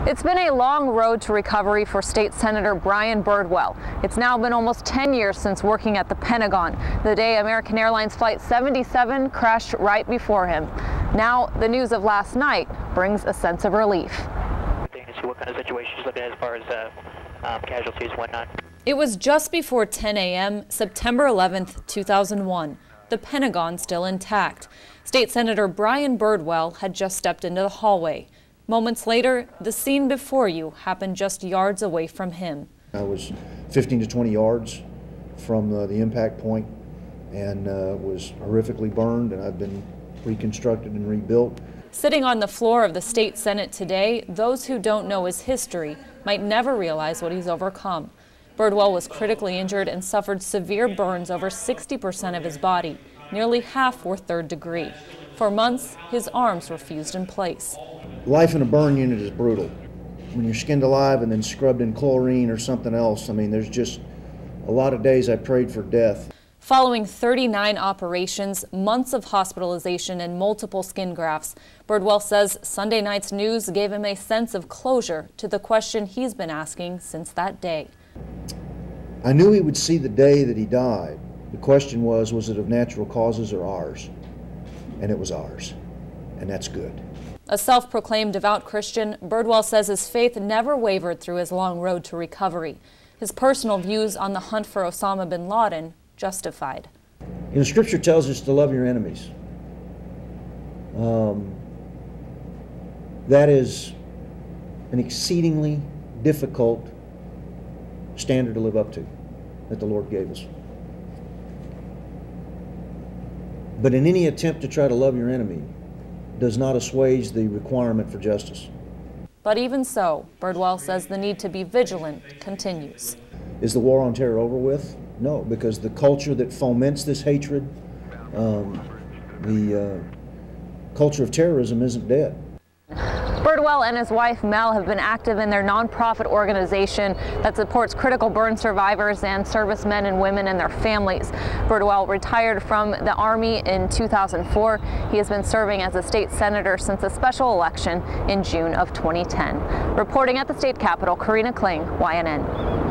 It's been a long road to recovery for State Senator Brian Birdwell. It's now been almost 10 years since working at the Pentagon, the day American Airlines Flight 77 crashed right before him. Now, the news of last night brings a sense of relief. What kind of situation she's looking at as far as casualties and whatnot. It was just before 10 a.m., September 11th, 2001. The Pentagon still intact. State Senator Brian Birdwell had just stepped into the hallway. Moments later, the scene before you happened just yards away from him. I was 15 to 20 yards from the impact point and was horrifically burned, and I've been reconstructed and rebuilt. Sitting on the floor of the state Senate today, those who don't know his history might never realize what he's overcome. Birdwell was critically injured and suffered severe burns over 60% of his body. Nearly half were third degree. For months, his arms were fused in place. Life in a burn unit is brutal. When you're skinned alive and then scrubbed in chlorine or something else, I mean, there's just a lot of days I prayed for death. Following 39 operations, months of hospitalization, and multiple skin grafts, Birdwell says Sunday night's news gave him a sense of closure to the question he's been asking since that day. I knew he would see the day that he died. The question was it of natural causes or ours? And it was ours, and that's good. A self-proclaimed devout Christian, Birdwell says his faith never wavered through his long road to recovery. His personal views on the hunt for Osama bin Laden justified. You know, Scripture tells us to love your enemies. That is an exceedingly difficult standard to live up to that the Lord gave us. But in any attempt to try to love your enemy does not assuage the requirement for justice. But even so, Birdwell says the need to be vigilant continues. Is the war on terror over with? No, because the culture that foments this hatred, the culture of terrorism isn't dead. Birdwell and his wife Mel have been active in their nonprofit organization that supports critical burn survivors and servicemen and women and their families. Birdwell retired from the Army in 2004. He has been serving as a state senator since a special election in June of 2010. Reporting at the state capitol, Karina Kling, YNN.